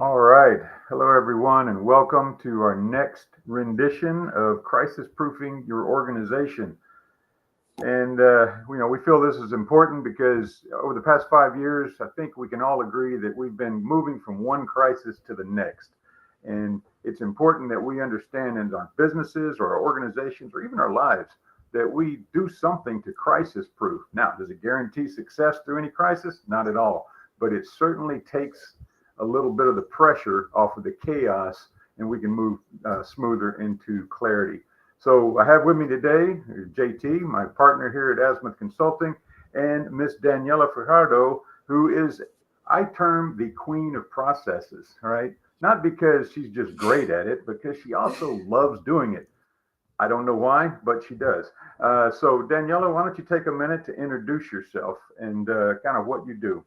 All right. Hello, everyone, and welcome to our next rendition of Crisis Proofing Your Organization. We feel this is important because over the past 5 years, I think we can all agree that we've been moving from one crisis to the next. And it's important that we understand in our businesses or our organizations or even our lives that we do something to crisis proof. Now, does it guarantee success through any crisis? Not at all. But it certainly takes a little bit of the pressure off of the chaos and we can move smoother into clarity. So I have with me today JT, my partner here at Azimuth Consulting, and Miss Daniela Fajardo, who is, I term, the queen of processes, all right? Not because she's just great at it, because she also loves doing it. I don't know why, but she does. So Daniela, why don't you take a minute to introduce yourself and kind of what you do?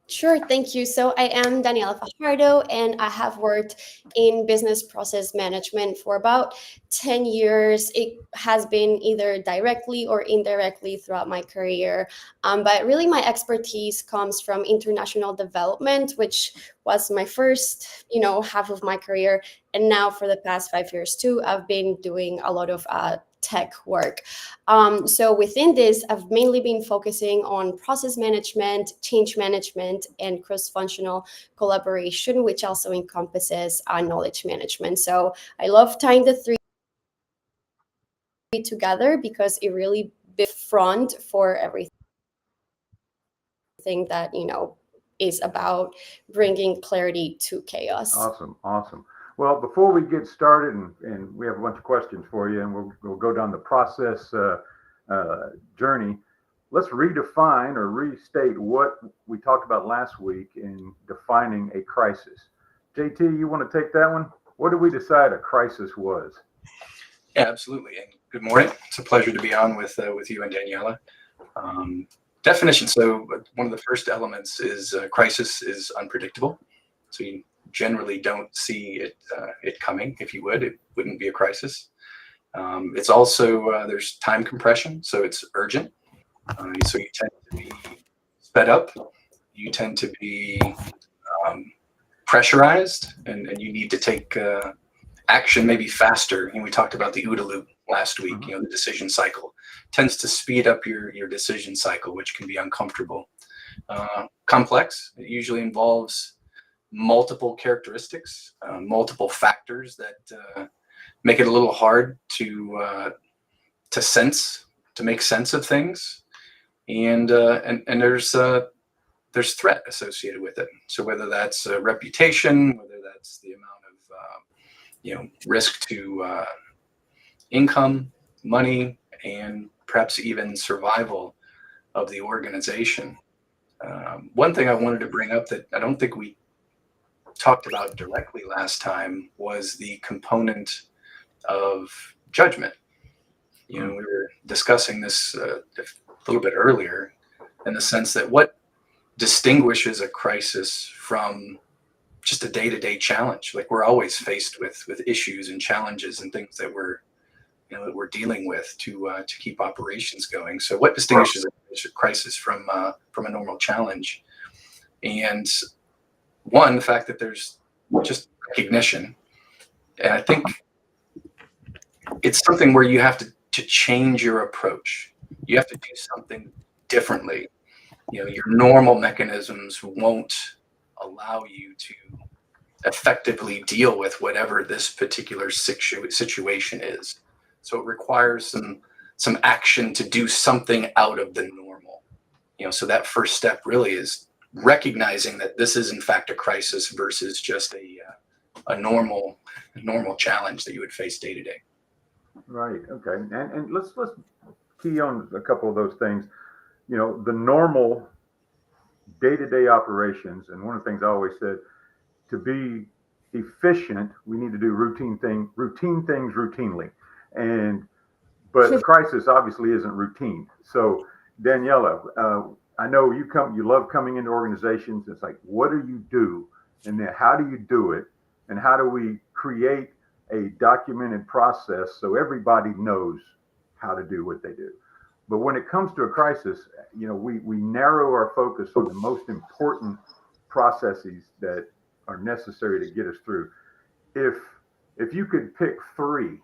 Sure, thank you. So I am Daniela Fajardo, and I have worked in business process management for about 10 years. It has been either directly or indirectly throughout my career. But really, my expertise comes from international development, which was my first, half of my career. And now for the past 5 years too, I've been doing a lot of tech work. So within this, I've mainly been focusing on process management, change management, and cross-functional collaboration, which also encompasses knowledge management. So I love tying the three together because it really builds front for everything that, is about bringing clarity to chaos. Awesome. Well, before we get started, and we have a bunch of questions for you, and we'll go down the process journey. Let's redefine or restate what we talked about last week in defining a crisis. JT, you want to take that one? What did we decide a crisis was? Yeah, absolutely. And good morning. It's a pleasure to be on with you and Daniela. Definition. So one of the first elements is crisis is unpredictable. So you generally don't see it coming. If you would, it wouldn't be a crisis. It's also, there's time compression, so it's urgent. So you tend to be sped up. You tend to be pressurized, and you need to take action maybe faster. We talked about the OODA loop last week. Mm-hmm. The decision cycle tends to speed up your decision cycle, which can be uncomfortable. Complex. It usually involves multiple characteristics, multiple factors that make it a little hard to make sense of things, and there's threat associated with it. So whether that's reputation, whether that's the amount of risk to income, money, and perhaps even survival of the organization. One thing I wanted to bring up that I don't think we talked about directly last time was the component of judgment. We were discussing this a little bit earlier, in the sense that what distinguishes a crisis from just a day-to-day challenge. Like, we're always faced with issues and challenges and things that we're dealing with to keep operations going. So what distinguishes a crisis from a normal challenge? And one, the fact that there's just recognition. And I think it's something where you have to change your approach. You have to do something differently. Your normal mechanisms won't allow you to effectively deal with whatever this particular situation is. So it requires some action to do something out of the normal. So that first step really is recognizing that this is in fact a crisis versus just a normal challenge that you would face day to day. Right. Okay. And let's key on a couple of those things. The normal day-to-day operations, and one of the things I always said, to be efficient, we need to do routine things routinely. But the crisis obviously isn't routine. So Daniela, I know you love coming into organizations. It's like, what do you do? And then how do you do it? And how do we create a documented process so everybody knows how to do what they do? But when it comes to a crisis, we narrow our focus on the most important processes that are necessary to get us through. If you could pick three,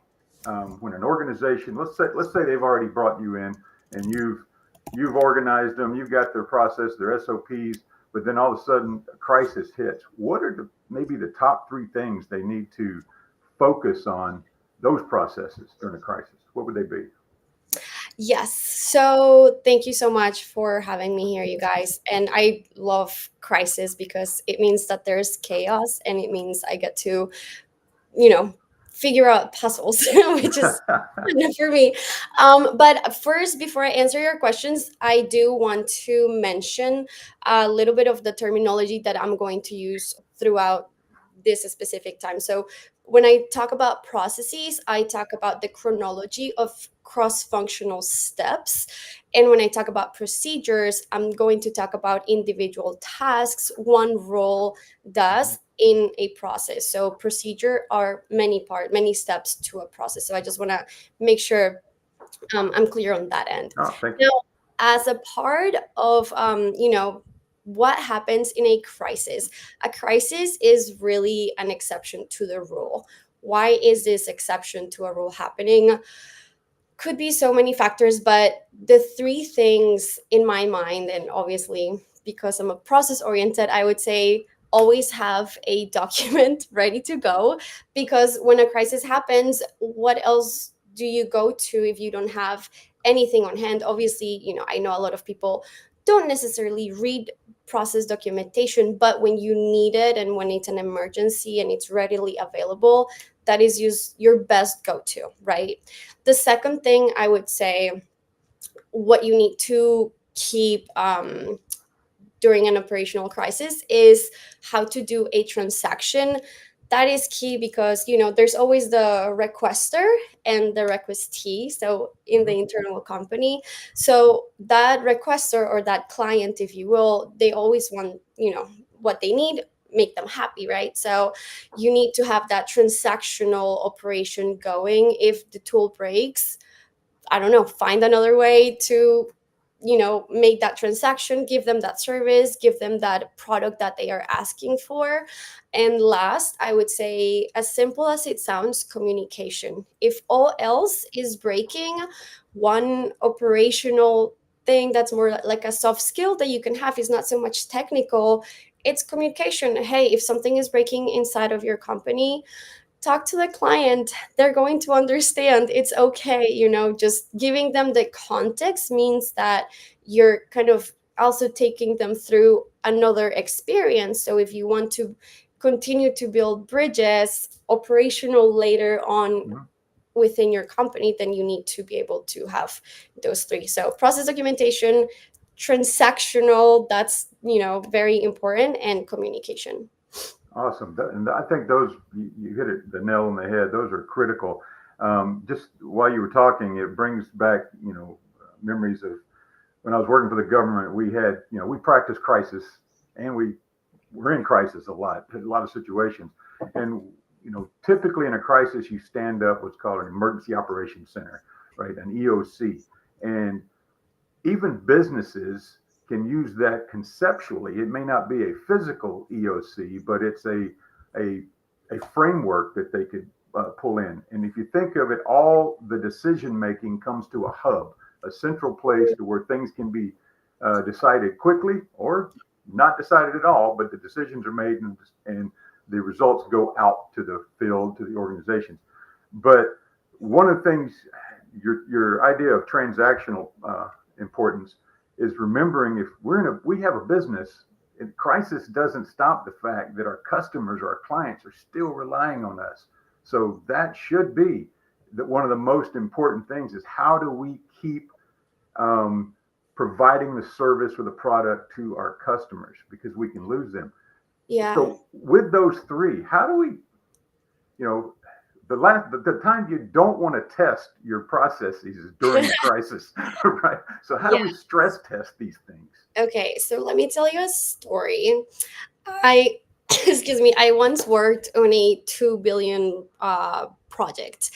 when an organization, let's say they've already brought you in and you've organized them, you've got their process, their SOPs, but then all of a sudden a crisis hits. What are maybe the top three things they need to focus on those processes during a crisis? What would they be? Yes. So thank you so much for having me here, you guys. And I love crisis because it means that there's chaos and it means I get to, you know, figure out puzzles, which is fun for me. But first, before I answer your questions, I do want to mention a little bit of the terminology that I'm going to use throughout this specific time. So when I talk about processes, I talk about the chronology of cross-functional steps. And when I talk about procedures, I'm going to talk about individual tasks one role does in a process. So procedure are many steps to a process. So I just want to make sure I'm clear on that end. Oh, thank Now, you. as a part of what happens in a crisis is really an exception to the rule. Why is this exception to a rule happening? Could be so many factors, but the three things in my mind, and obviously because I'm a process oriented, I would say always have a document ready to go, because when a crisis happens, what else do you go to if you don't have anything on hand? Obviously, I know a lot of people don't necessarily read process documentation, but when you need it and when it's an emergency and it's readily available, that is your best go-to, right? The second thing I would say, what you need to keep during an operational crisis, is how to do a transaction. That is key because there's always the requester and the requestee, so in the internal company. So that requester, or that client, if you will, they always want what they need, make them happy, right? So you need to have that transactional operation going. If the tool breaks, I don't know, find another way to make that transaction, give them that service, give them that product that they are asking for. And last, I would say, as simple as it sounds, communication. If all else is breaking, one operational thing that's more like a soft skill that you can have is not so much technical, it's communication. Hey, if something is breaking inside of your company, talk to the client. They're going to understand. It's okay. Just giving them the context means that you're kind of also taking them through another experience. So if you want to continue to build bridges operational later on within your company, then you need to be able to have those three. So process documentation, transactional, that's very important, and communication. Awesome. And I think those, you hit it, the nail on the head. Those are critical. Just while you were talking, it brings back, memories of when I was working for the government. We had, we practiced crisis, and we were in crisis a lot of situations. And, typically in a crisis, you stand up what's called an emergency operations center, right? An EOC. And even businesses can use that conceptually. It may not be a physical EOC, but it's a framework that they could pull in. And if you think of it, all the decision making comes to a hub, a central place to where things can be decided quickly or not decided at all, but the decisions are made and the results go out to the field, to the organizations. But one of the things, your idea of transactional importance, is remembering if we have a business, and crisis doesn't stop the fact that our customers or our clients are still relying on us. So that should be one of the most important things, is how do we keep providing the service or the product to our customers, because we can lose them. Yeah. So with those three, how do we, the time you don't want to test your processes is during a crisis, right? So how do we stress test these things? Okay, so let me tell you a story. Excuse me, I once worked on a 2 billion project,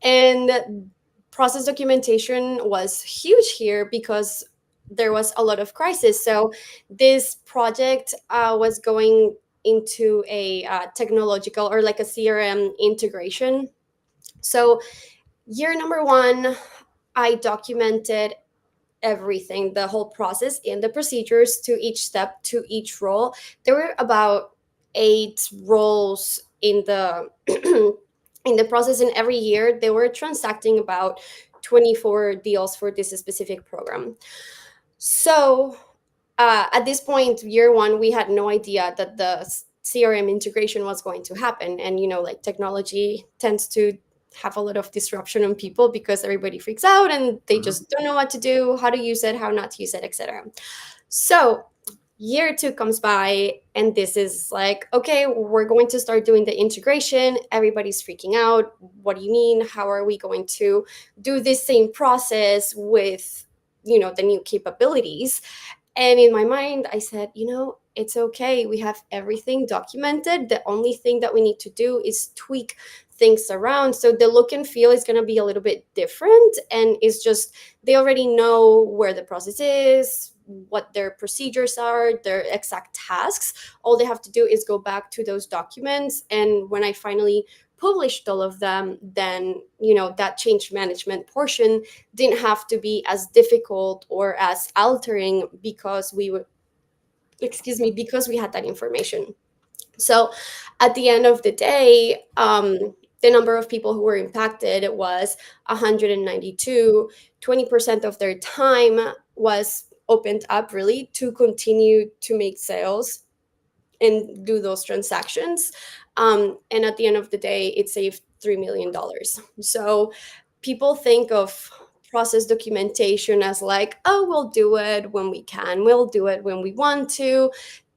and process documentation was huge here because there was a lot of crisis. So this project was going into a technological or like a CRM integration. So year number one, I documented everything, the whole process and the procedures to each step, to each role. There were about 8 roles in the in the process, and every year they were transacting about 24 deals for this specific program. So at this point, year one, we had no idea that the CRM integration was going to happen. And, like technology tends to have a lot of disruption on people because everybody freaks out and they Mhm. just don't know what to do, how to use it, how not to use it, etc. So year two comes by, and this is like, okay, we're going to start doing the integration. Everybody's freaking out. What do you mean? How are we going to do this same process with, the new capabilities? And in my mind, I said, it's okay. We have everything documented. The only thing that we need to do is tweak things around. So the look and feel is going to be a little bit different. And it's just, they already know where the process is, what their procedures are, their exact tasks. All they have to do is go back to those documents. And when I finally published all of them, then, that change management portion didn't have to be as difficult or as altering because we would, because we had that information. So at the end of the day, the number of people who were impacted was 192. 20% of their time was opened up really to continue to make sales and do those transactions. And at the end of the day, it saved $3 million. So people think of process documentation as like, oh, we'll do it when we can, we'll do it when we want to.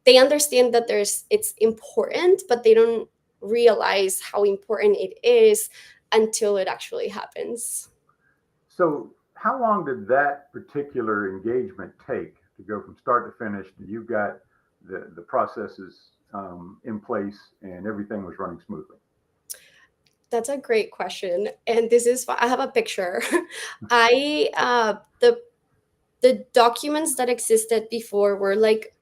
They understand that it's important, but they don't realize how important it is until it actually happens. So, how long did that particular engagement take to go from start to finish? You got the processes in place and everything was running smoothly? That's a great question, and this is I have a picture. I the documents that existed before were like,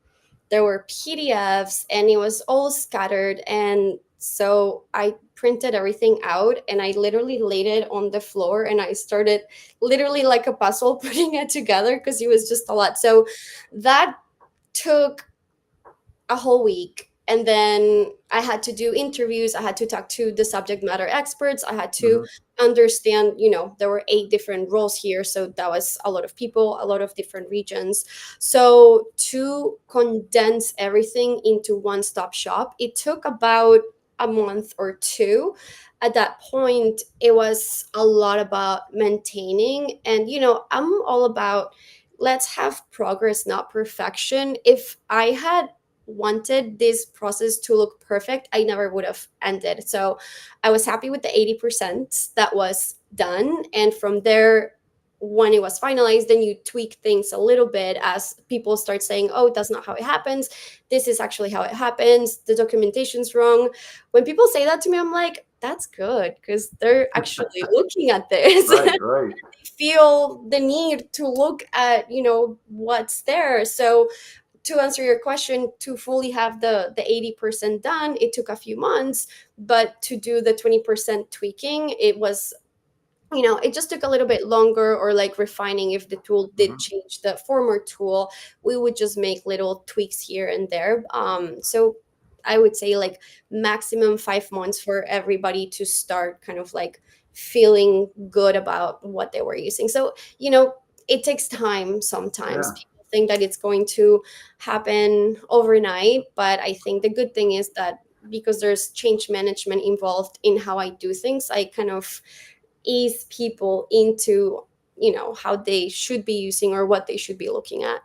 there were PDFs and it was all scattered. And so I printed everything out and I literally laid it on the floor and I started literally like a puzzle putting it together because it was just a lot. So that took a whole week. And then I had to do interviews. I had to talk to the subject matter experts. I had to Hmm. understand, there were 8 different roles here. So that was a lot of people, a lot of different regions. So to condense everything into one stop shop, it took about a month or two. At that point, it was a lot about maintaining. And, I'm all about let's have progress, not perfection. If I had wanted this process to look perfect, I never would have ended. So I was happy with the 80% that was done. And from there, when it was finalized, then you tweak things a little bit as people start saying, oh, that's not how it happens. This is actually how it happens. The documentation's wrong. When people say that to me, I'm like, that's good because they're actually looking at this. Right, right. Feel the need to look at, what's there. So to answer your question, to fully have the 80% done, it took a few months, but to do the 20% tweaking, it was, it just took a little bit longer, or like refining. If the tool did Hmm. change, the former tool, we would just make little tweaks here and there. So I would say like maximum 5 months for everybody to start kind of like feeling good about what they were using. So, it takes time sometimes. Yeah. People think that it's going to happen overnight, but I think the good thing is that because there's change management involved in how I do things, I kind of ease people into how they should be using or what they should be looking at.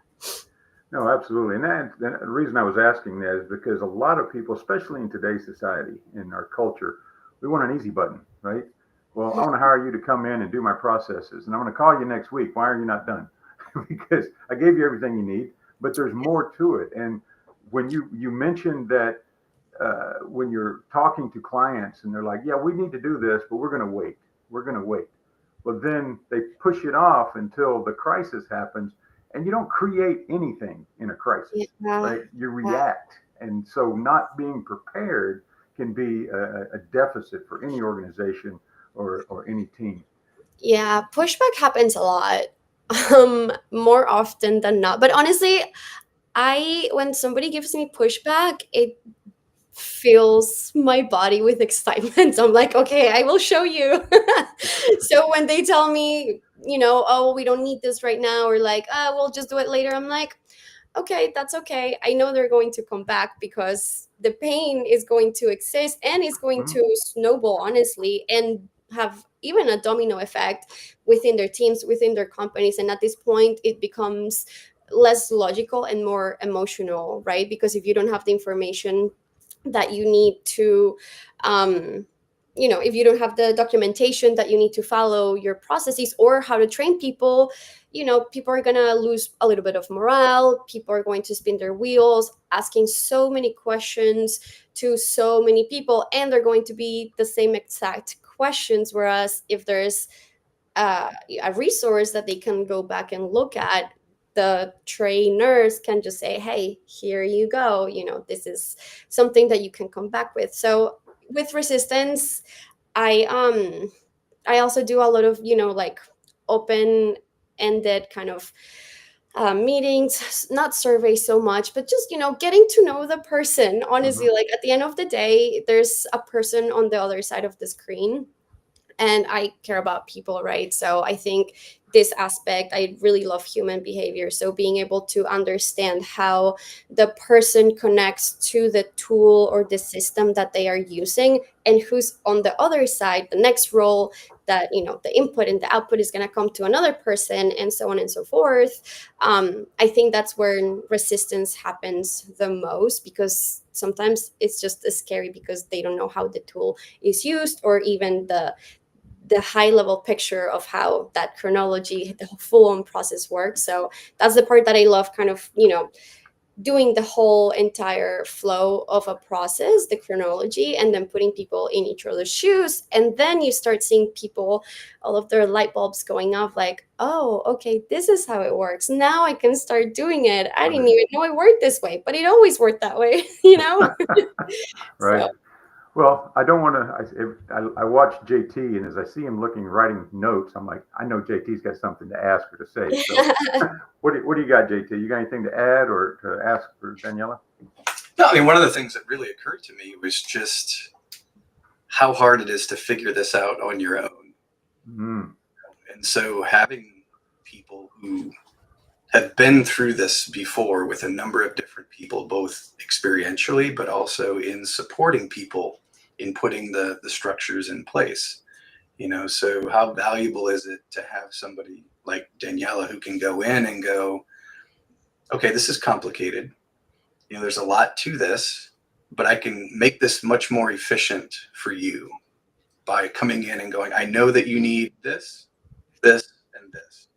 No, absolutely. And the reason I was asking that is because a lot of people, especially in today's society, in our culture, we want an easy button, right? Well, I want to hire you to come in and do my processes, and I'm going to call you next week. Why are you not done? Because I gave you everything you need, but there's more to it. And when you mentioned that when you're talking to clients and they're like, yeah, we need to do this, but we're going to wait. We're going to wait. Well, then they push it off until the crisis happens. and you don't create anything in a crisis, Yeah. right? You react. And so not being prepared can be a deficit for any organization or any team. Yeah, pushback happens a lot, more often than not. But honestly, when somebody gives me pushback, it fills my body with excitement. I'm like, okay, I will show you. So when they tell me, oh, we don't need this right now, or like, we'll just do it later, I'm like, okay, that's okay. I know they're going to come back because the pain is going to exist and it's going Mhm. to snowball, honestly, and have even a domino effect within their teams, within their companies. And at this point, it becomes less logical and more emotional, right? Because if you don't have the information that you need to, um, if you don't have the documentation that you need to follow your processes or how to train people, people are going to lose a little bit of morale. People are going to spin their wheels, asking so many questions to so many people, and they're going to be the same exact questions. Whereas if there's a resource that they can go back and look at, the trainers can just say, hey, here you go, this is something that you can come back with. So with resistance, I also do a lot of, like, open ended kind of meetings, not surveys so much, but just, getting to know the person. Honestly, Mhm. like, at the end of the day, there's a person on the other side of the screen, and I care about people, right? So I think this aspect, I really love human behavior. So being able to understand how the person connects to the tool or the system that they are using, and who's on the other side, the next role, that, the input and the output is going to come to another person, and so on and so forth. I think that's where resistance happens the most, because sometimes it's just as scary because they don't know how the tool is used, or even the high level picture of how that chronology, the full on process works. So that's the part that I love, kind of, doing the whole entire flow of a process, the chronology, and then putting people in each other's shoes. And then you start seeing people, all of their light bulbs going off, like, oh, okay, this is how it works. Now I can start doing it. I didn't Right. even know it worked this way, but it always worked that way, you know? Right. So Well, I don't want to. I watch JT, and as I see him looking, writing notes, I'm like, I know JT's got something to ask or to say. So, what do you got, JT? You got anything to add or to ask for Daniela? No, I mean, one of the things that really occurred to me was just how hard it is to figure this out on your own. Mm. And so having people who have been through this before with a number of different people, both experientially, but also in supporting people in putting the structures in place. So how valuable is it to have somebody like Daniela who can go in and go, okay, this is complicated. There's a lot to this, but I can make this much more efficient for you by coming in and going, I know that you need this, this, and this.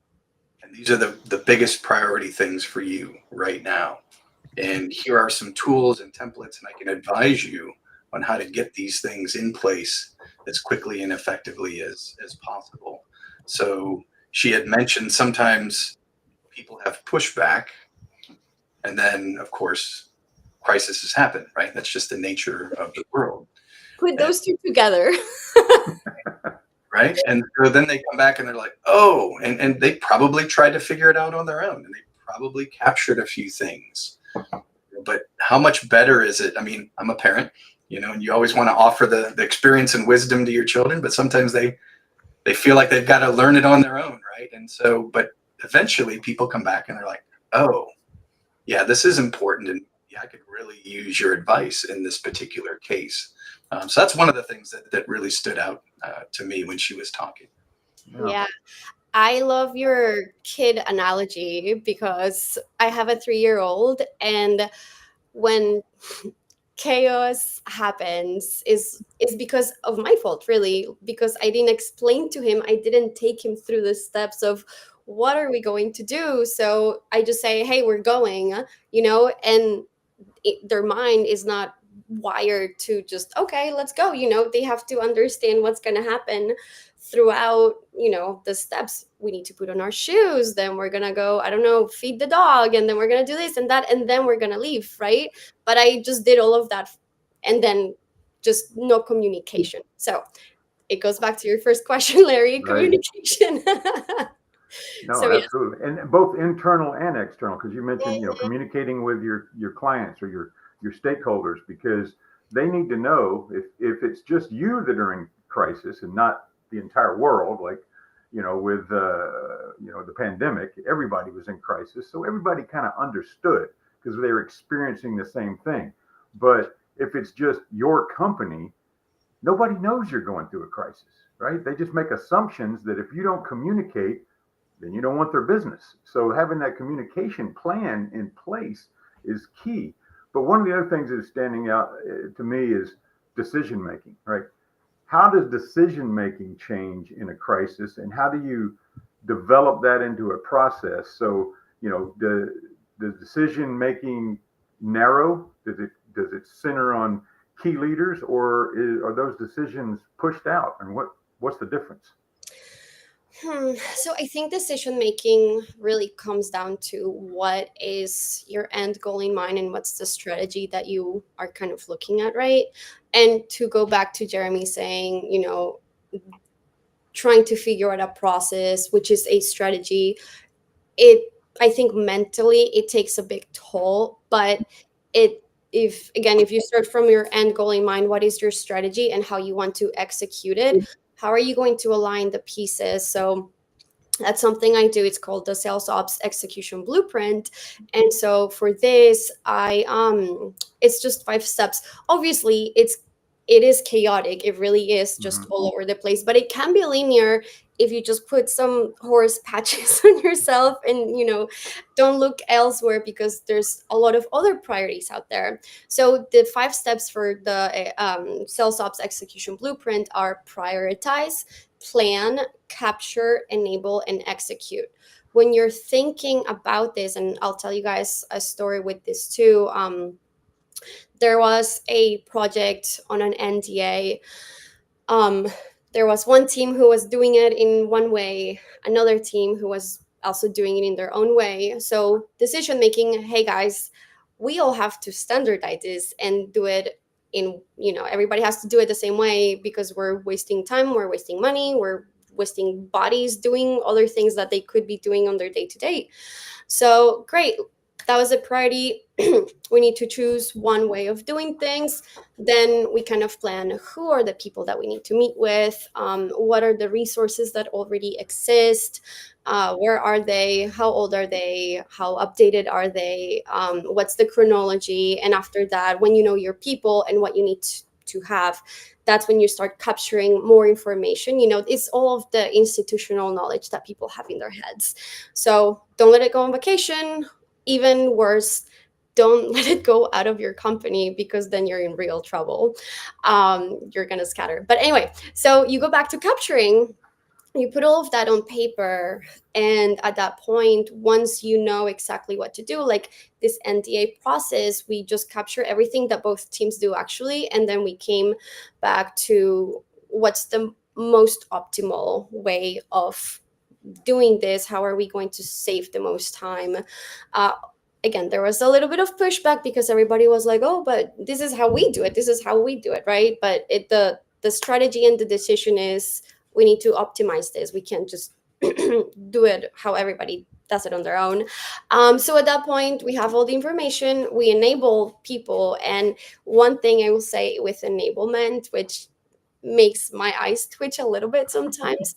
And these are the biggest priority things for you right now. And here are some tools and templates, and I can advise you on how to get these things in place as quickly and effectively as possible. So she had mentioned sometimes people have pushback, and then, of course, crises happen, right? That's just the nature of the world. put And those two together. right? And so then they come back and they're like, oh, and they probably tried to figure it out on their own, and they probably captured a few things. But how much better is it? I mean, I'm a parent, and you always want to offer the experience and wisdom to your children, but sometimes they feel like they've got to learn it on their own, right? And so, but eventually people come back and they're like, oh, yeah, this is important, and yeah, I could really use your advice in this particular case. So that's one of the things that really stood out to me when she was talking. Yeah. Yeah. I love your kid analogy because I have a 3-year-old, and when chaos happens is because of my fault, really, because I didn't explain to him, I didn't take him through the steps of what are we going to do. So I just say, hey, we're going, and their mind is not wired to just, okay, let's go. They have to understand what's going to happen throughout, the steps, we need to put on our shoes, then we're gonna go, I don't know, feed the dog, and then we're gonna do this and that, and then we're gonna leave, right? But I just did all of that, and then just no communication. So it goes back to your first question, Larry, Right. communication. No, So yeah. absolutely. And both internal and external, because you mentioned, Mhm. communicating with your clients or your stakeholders, because they need to know if it's just you that are in crisis and not the entire world, like, with, the pandemic, everybody was in crisis. So everybody kind of understood because they were experiencing the same thing. But if it's just your company, nobody knows you're going through a crisis, right? They just make assumptions that if you don't communicate, then you don't want their business. So having that communication plan in place is key. But one of the other things that is standing out to me is decision making, right? How does decision making change in a crisis, and how do you develop that into a process? So, the decision making narrow? Does it center on key leaders, or are those decisions pushed out? And what's the difference? So I think decision making really comes down to what is your end goal in mind and what's the strategy that you are kind of looking at, right? And to go back to Jeremy saying, trying to figure out a process, which is a strategy, it I think mentally it takes a big toll, but it if you start from your end goal in mind, what is your strategy and how you want to execute it? How are you going to align the pieces? So that's something I do. It's called the Sales Ops Execution Blueprint. And so for this, it's just 5 steps. Obviously, it is chaotic. It really is just Mm-hmm. all over the place, but it can be linear if you just put some horse patches on yourself and don't look elsewhere, because there's a lot of other priorities out there. So the 5 steps for the Sales Ops Execution Blueprint are: prioritize, plan, capture, enable, and execute. When you're thinking about this, and I'll tell you guys a story with this too. There was a project on an NDA. Um, there was one team who was doing it in one way, another team who was also doing it in their own way. So decision making, hey guys, we all have to standardize this and do it in, everybody has to do it the same way, because we're wasting time, we're wasting money, we're wasting bodies doing other things that they could be doing on their day to day. So great, that was a priority. We need to choose one way of doing things. Then we kind of plan who are the people that we need to meet with, what are the resources that already exist, where are they, how old are they, how updated are they, what's the chronology. And after that, when you know your people and what you need to have, that's when you start capturing more information. It's all of the institutional knowledge that people have in their heads. So don't let it go on vacation. Even worse, don't let it go out of your company, because then you're in real trouble. You're going to scatter. But anyway, so you go back to capturing. You put all of that on paper, and at that point, once you know exactly what to do, like this NDA process, we just capture everything that both teams do actually, and then we came back to what's the most optimal way of doing this. How are we going to save the most time? uh, Again, there was a little bit of pushback, because everybody was like, oh, but this is how we do it, right? But the strategy and the decision is, we need to optimize this. We can't just do it how everybody does it on their own. So at that point, we have all the information, we enable people. And one thing I will say with enablement, which makes my eyes twitch a little bit sometimes,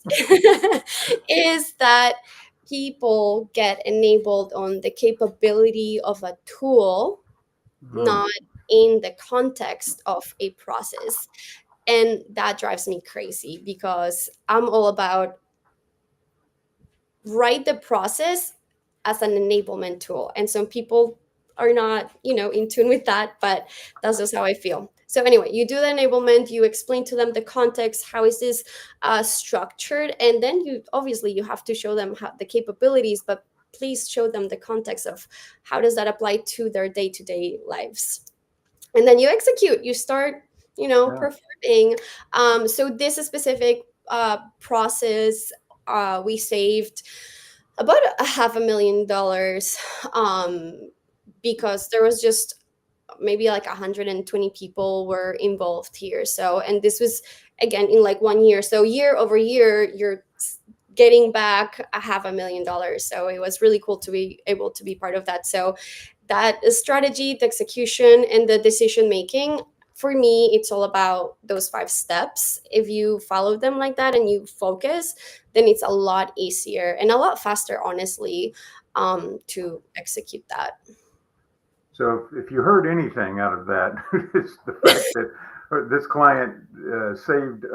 is that people get enabled on the capability of a tool, Mm-hmm. not in the context of a process. And that drives me crazy, because I'm all about write the process as an enablement tool. And some people are not, in tune with that, but that's just how I feel. So anyway, you do the enablement, you explain to them the context, how is this structured, and then you have to show them the capabilities, but please show them the context of how does that apply to their day-to-day lives. And then you execute, you start Yeah. performing. So this is specific process, we saved about $500,000, because there was just maybe like 120 people were involved here. So, and this was again in like 1 year. So year over year, you're getting back $500,000. So it was really cool to be able to be part of that. So that strategy, the execution, and the decision making, for me, it's all about those 5 steps. If you follow them like that and you focus, then it's a lot easier and a lot faster, honestly, to execute that. So if you heard anything out of that, it's the fact that this client saved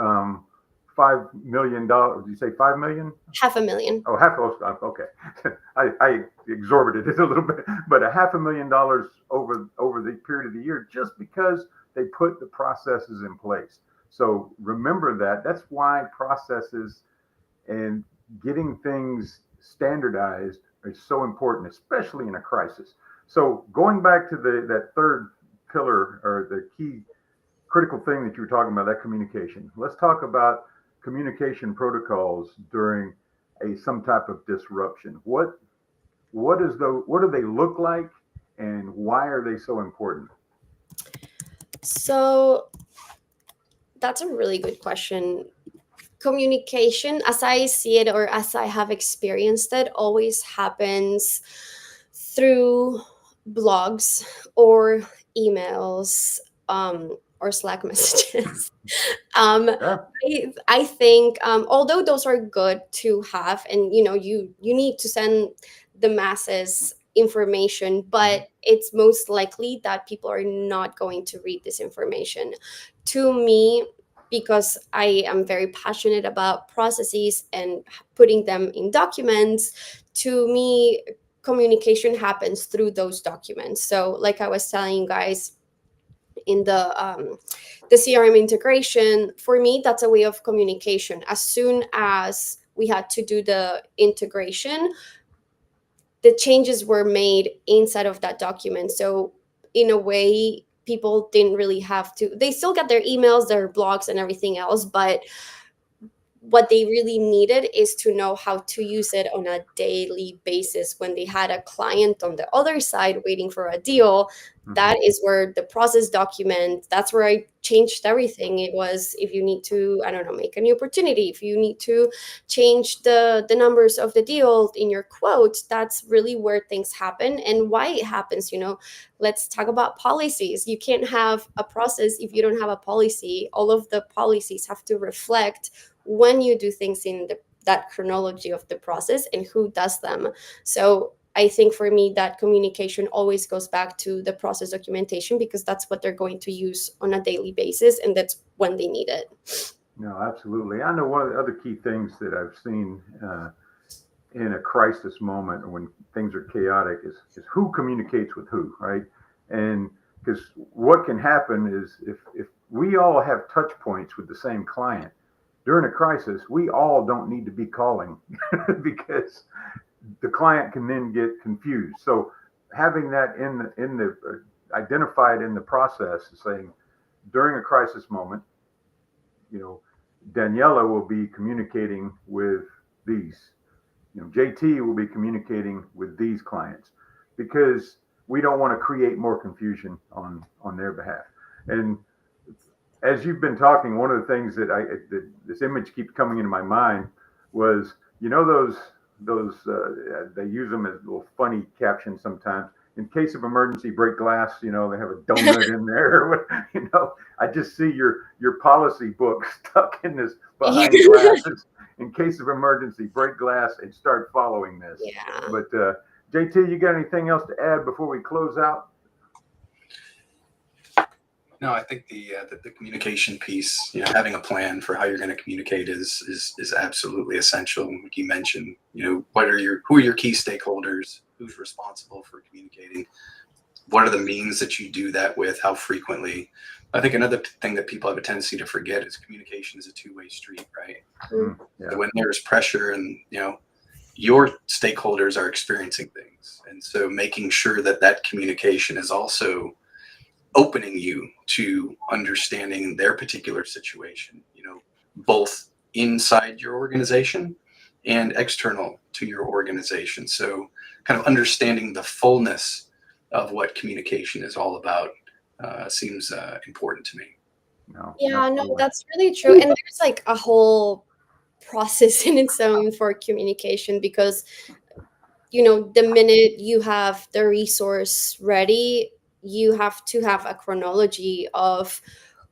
$5 million. Did you say 5 million? $500,000. Oh, okay. I exorbited it a little bit, but $500,000 over the period of the year, just because they put the processes in place. So remember that. That's why processes and getting things standardized is so important, especially in a crisis. So going back to that third pillar, or the key critical thing that you were talking about, that communication. Let's talk about communication protocols during some type of disruption. What do they look like, and why are they so important? So that's a really good question. Communication, as I see it or as I have experienced it, always happens through blogs or emails, or Slack messages. Yeah. I think, although those are good to have, and you need to send the masses information, but it's most likely that people are not going to read this information. To me, because I am very passionate about processes and putting them in documents, to me, communication happens through those documents. So, like I was telling you guys, in the CRM integration, for me, that's a way of communication. As soon as we had to do the integration, the changes were made inside of that document. So in a way, people didn't really have to, they still got their emails, their blogs, and everything else, but what they really needed is to know how to use it on a daily basis. When they had a client on the other side waiting for a deal, that is where the process document, that's where I changed everything. It was, if you need to, I don't know, make a new opportunity, if you need to change the numbers of the deal in your quote, that's really where things happen and why it happens. Let's talk about policies. You can't have a process if you don't have a policy. All of the policies have to reflect when you do things in that chronology of the process and who does them. So I think for me, that communication always goes back to the process documentation, because that's what they're going to use on a daily basis, and that's when they need it. No, absolutely. I know one of the other key things that I've seen in a crisis moment, when things are chaotic, is who communicates with who, right? And because what can happen is, if we all have touch points with the same client during a crisis, we all don't need to be calling because the client can then get confused. So having that in the identified in the process, saying during a crisis moment, Daniela will be communicating with these, JT will be communicating with these clients, because we don't want to create more confusion on their behalf. And as you've been talking, one of the things that this image keeps coming into my mind was, those they use them as little funny captions sometimes. In case of emergency, break glass. They have a donut in there. I just see your policy book stuck in this behind glasses. In case of emergency, break glass and start following this. Yeah. But JT, you got anything else to add before we close out? No, I think the communication piece, having a plan for how you're going to communicate is absolutely essential. Like you mentioned, who are your key stakeholders? Who's responsible for communicating? What are the means that you do that with? How frequently? I think another thing that people have a tendency to forget is communication is a two-way street, right? Yeah. So when there's pressure and your stakeholders are experiencing things, and so making sure that communication is also opening you to understanding their particular situation, both inside your organization and external to your organization. So kind of understanding the fullness of what communication is all about seems important to me. No, Yeah, no, absolutely. that's really true. And there's like a whole process in its own for communication because, the minute you have the resource ready, you have to have a chronology of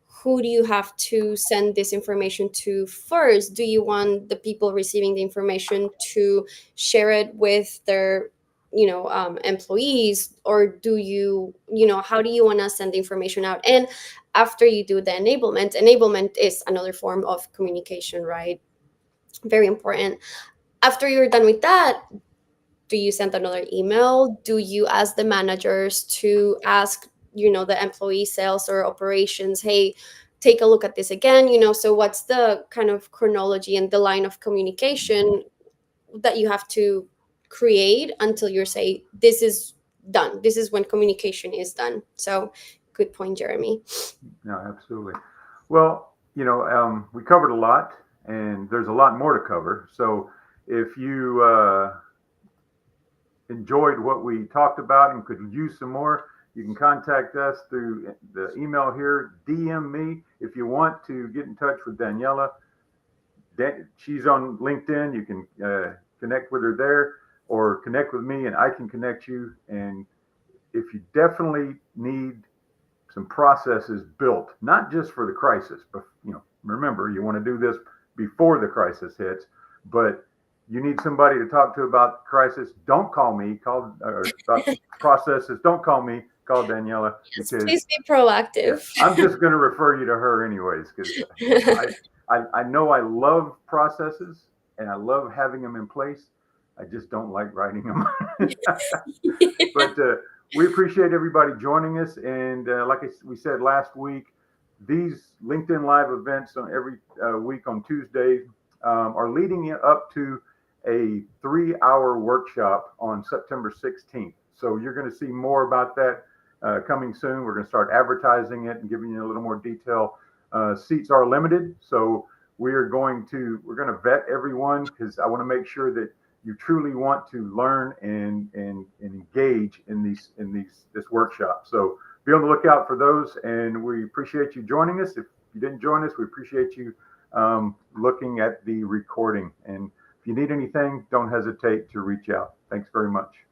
who do you have to send this information to first. Do you want the people receiving the information to share it with their employees, or do how do you want to send the information out? And after you do the enablement is another form of communication, right? Very important. After you're done with that, do you send another email? Do you ask the managers to ask the employee sales or operations, hey, take a look at this again? So what's the kind of chronology and the line of communication that you have to create until you say this is done? This is when communication is done. So good point, Jeremy. No, absolutely. Well, we covered a lot, and there's a lot more to cover. So if you enjoyed what we talked about and could use some more, you can contact us through the email here. DM me if you want to get in touch with Daniela. She's on LinkedIn. You can connect with her there, or connect with me and I can connect you. And if you definitely need some processes built, not just for the crisis, but remember, you want to do this before the crisis hits, but you need somebody to talk to about crisis. Don't call me. Call about processes. Don't call me. Call Daniela. Yes, Because please be proactive. I'm just going to refer you to her anyways, because I know I love processes and I love having them in place. I just don't like writing them. But we appreciate everybody joining us. And like we said last week, these LinkedIn Live events on every week on Tuesday are leading you up to a 3-hour workshop on September 16th. So you're going to see more about that coming soon. We're going to start advertising it and giving you a little more detail. Seats are limited, so we're going to vet everyone, because I want to make sure that you truly want to learn and engage in this workshop. So be on the lookout for those, and we appreciate you joining us. If you didn't join us, we appreciate you looking at the recording. And if you need anything, don't hesitate to reach out. Thanks very much.